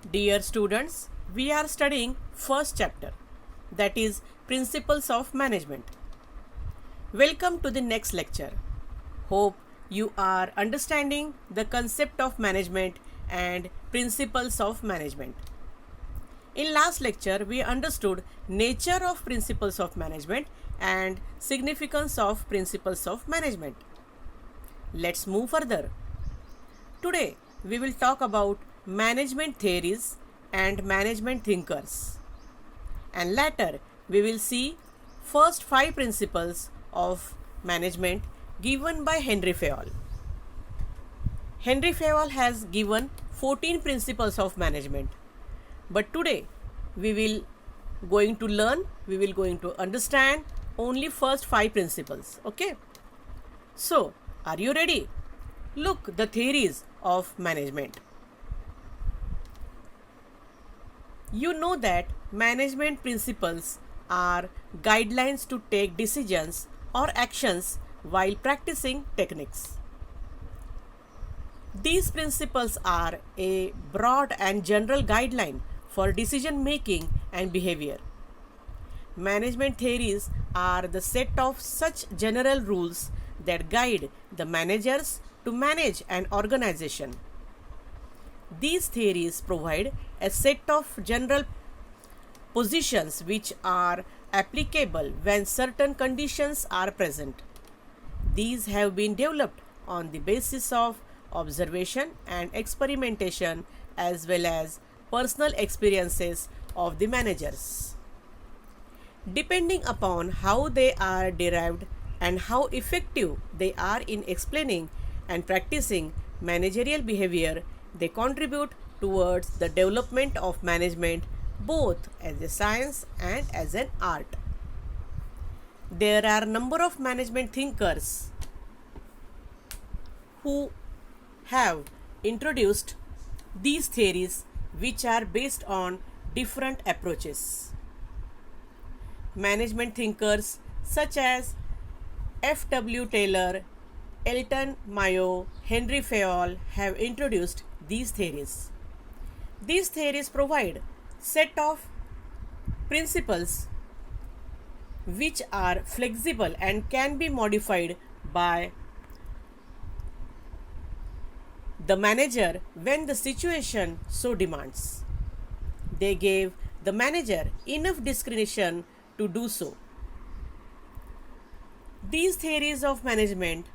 Dear students, we are studying first chapter, that is Principles of Management. Welcome to the next lecture. Hope you are understanding the concept of management and principles of management. In last lecture, we understood nature of principles of management and significance of principles of management. Let's move further. Today, we will talk about management theories and management thinkers. And later, we will see first 5 principles of management given by Henry Fayol. Henry Fayol has given 14 principles of management. But today, we will going to understand only first 5 principles. Okay? So, are you ready? Look the theories of management. You know that management principles are guidelines to take decisions or actions while practicing techniques. These principles are a broad and general guideline for decision making and behavior. Management theories are the set of such general rules that guide the managers to manage an organization. These theories provide a set of general positions which are applicable when certain conditions are present. These have been developed on the basis of observation and experimentation as well as personal experiences of the managers. Depending upon how they are derived and how effective they are in explaining and practicing managerial behavior, they contribute towards the development of management both as a science and as an art. There are a number of management thinkers who have introduced these theories which are based on different approaches. Management thinkers such as F.W. Taylor, Elton Mayo, Henry Fayol have introduced these theories. These theories provide set of principles which are flexible and can be modified by the manager when the situation so demands. They gave the manager enough discretion to do so. These theories of management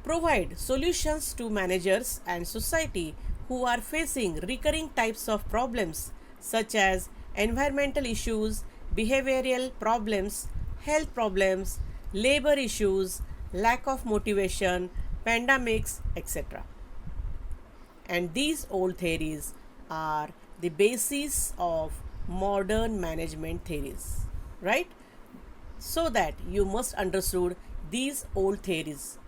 provide solutions to managers and society who are facing recurring types of problems such as environmental issues, behavioral problems, health problems, labor issues, lack of motivation, pandemics, etc. And these old theories are the basis of modern management theories, right? So that you must understood these old theories.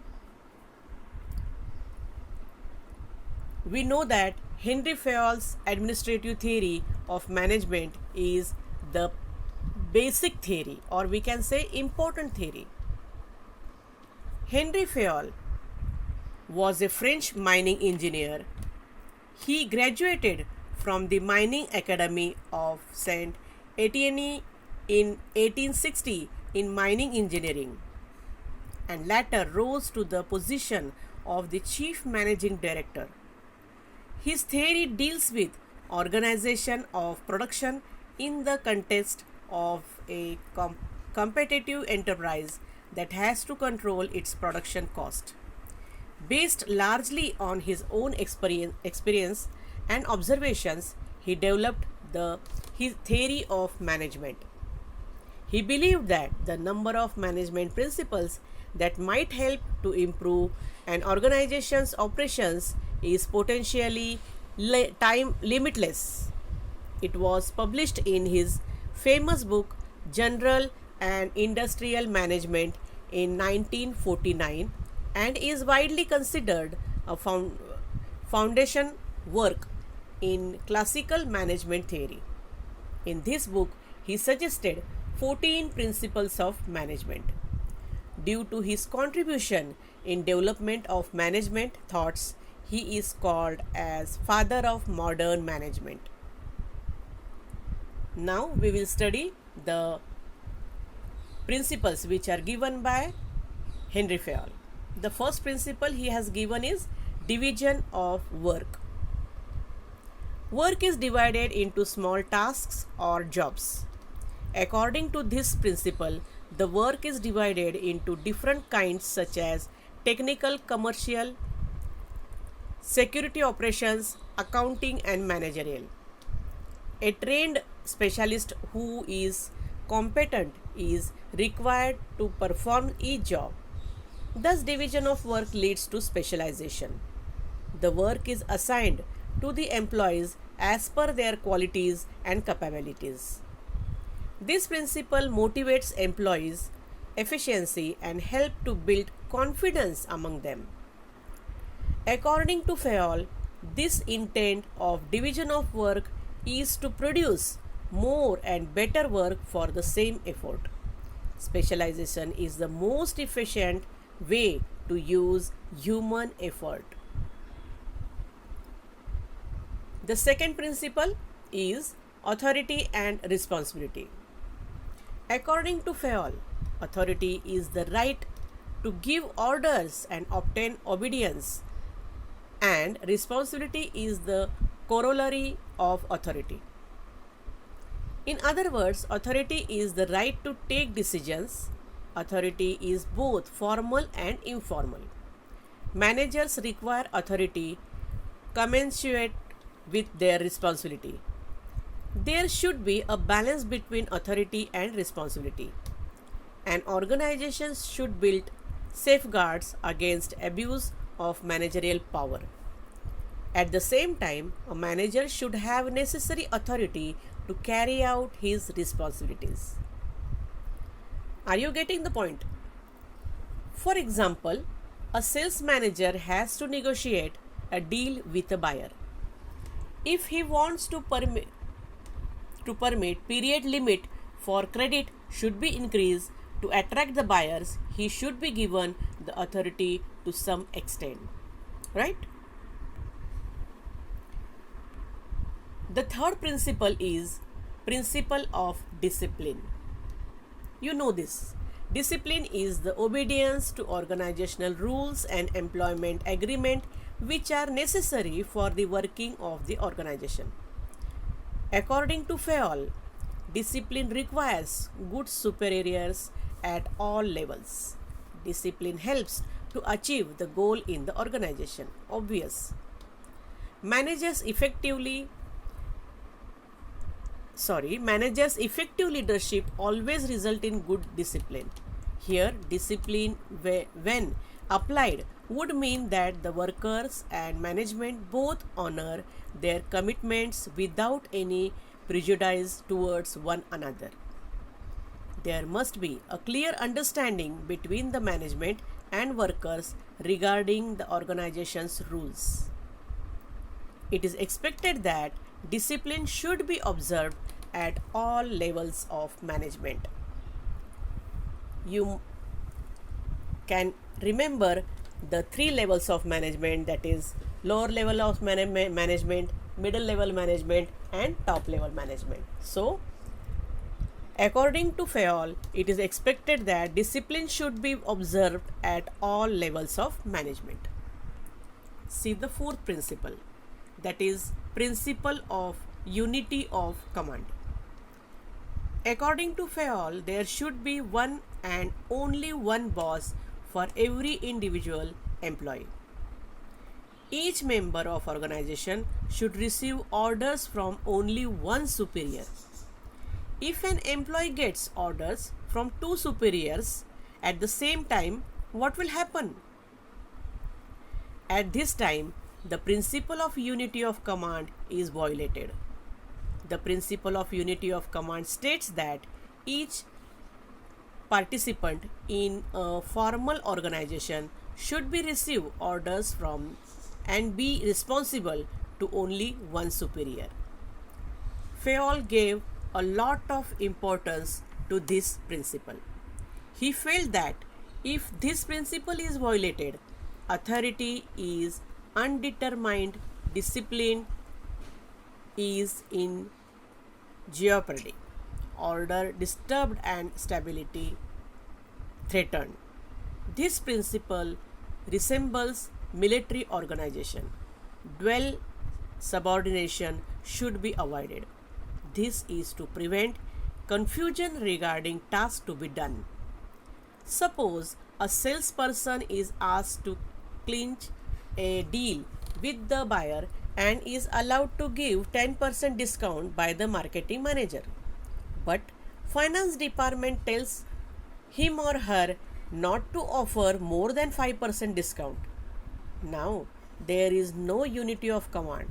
We know that Henry Fayol's administrative theory of management is the basic theory, or we can say important theory. Henry Fayol was a French mining engineer. He graduated from the Mining Academy of Saint Etienne in 1860 in mining engineering and later rose to the position of the chief managing director. His theory deals with organization of production in the context of a competitive enterprise that has to control its production cost. Based largely on his own experience and observations, he developed his theory of management. He believed that the number of management principles that might help to improve an organization's operations is potentially time limitless. It was published in his famous book General and Industrial Management in 1949 and is widely considered a foundation work in classical management theory. In this book, he suggested 14 principles of management. Due to his contribution in development of management thoughts, He is called as father of modern management. Now we will study the principles which are given by Henry Fayol. The first principle he has given is division of work. Work is divided into small tasks or jobs. According to this principle, the work is divided into different kinds such as technical, commercial, security operations, accounting and managerial. A trained specialist who is competent is required to perform each job. Thus, division of work leads to specialization. The work is assigned to the employees as per their qualities and capabilities. This principle motivates employees' efficiency and help to build confidence among them. According to Fayol, this intent of division of work is to produce more and better work for the same effort. Specialization is the most efficient way to use human effort. The second principle is authority and responsibility. According to Fayol, authority is the right to give orders and obtain obedience, and responsibility is the corollary of authority. In other words, authority is the right to take decisions. Authority is both formal and informal. Managers require authority commensurate with their responsibility. There should be a balance between authority and responsibility. An organization should build safeguards against abuse of managerial power. At the same time, a manager should have necessary authority to carry out his responsibilities. Are you getting the point? For example, a sales manager has to negotiate a deal with a buyer. If he wants to permit period limit for credit should be increased to attract the buyers, he should be given the authority to some extent, right? The third principle is principle of discipline. You know this. Discipline is the obedience to organizational rules and employment agreement which are necessary for the working of the organization. According to Fayol, discipline requires good superiors at all levels. Discipline helps to achieve the goal in the organization. Obvious. Managers' effective leadership always result in good discipline. Here, discipline when applied would mean that the workers and management both honor their commitments without any prejudice towards one another. There must be a clear understanding between the management and workers regarding the organization's rules. It is expected that discipline should be observed at all levels of management. You can remember the three levels of management, that is lower level of management, middle level management and top level management. So according to Fayol, it is expected that discipline should be observed at all levels of management. See the fourth principle, that is principle of unity of command. According to Fayol, there should be one and only one boss for every individual employee. Each member of organization should receive orders from only one superior. If an employee gets orders from two superiors at the same time, what will happen? At this time, the principle of unity of command is violated. The principle of unity of command states that each participant in a formal organization should be receive orders from and be responsible to only one superior. Fayol gave a lot of importance to this principle. He felt that if this principle is violated, authority is undetermined discipline is in jeopardy, order disturbed, and stability threatened. This principle resembles military organization. Dual subordination should be avoided. This is to prevent confusion regarding tasks to be done. Suppose a salesperson is asked to clinch a deal with the buyer and is allowed to give 10% discount by the marketing manager. But finance department tells him or her not to offer more than 5% discount. Now there is no unity of command.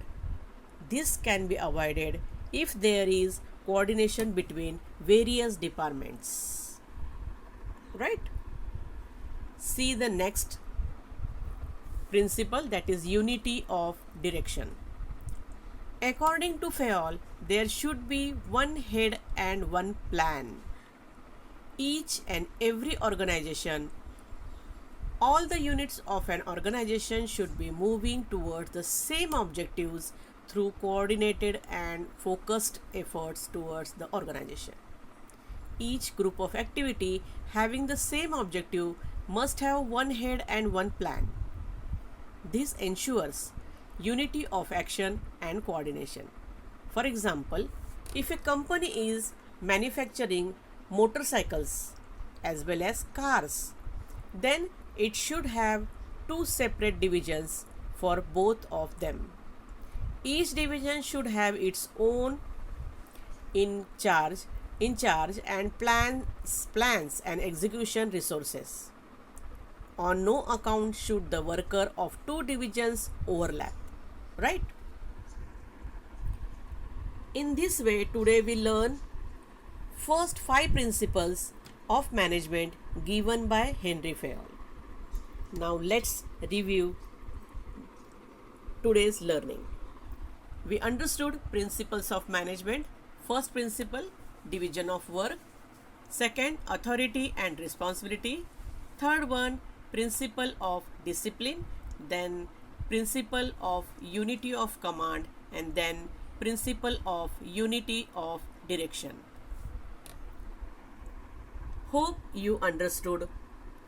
This can be avoided if there is coordination between various departments. Right? See the next principle, that is unity of direction. According to Fayol, there should be one head and one plan. Each and every organization, all the units of an organization should be moving towards the same objectives through coordinated and focused efforts towards the organization. Each group of activity having the same objective must have one head and one plan. This ensures unity of action and coordination. For example, if a company is manufacturing motorcycles as well as cars, then it should have two separate divisions for both of them. Each division should have its own in charge and plans and execution resources. On no account should the worker of two divisions overlap, right? In this way, today we learn first 5 principles of management given by Henry Fayol. Now let's review today's learning. We understood principles of management. First principle, division of work. Second, authority and responsibility. Third one, principle of discipline. Then principle of unity of command, and then principle of unity of direction. Hope you understood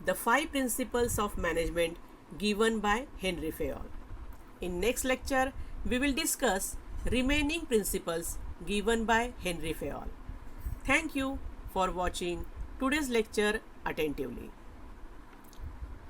the 5 principles of management given by Henry Fayol. In next lecture, we will discuss remaining principles given by Henry Fayol. Thank you for watching today's lecture attentively.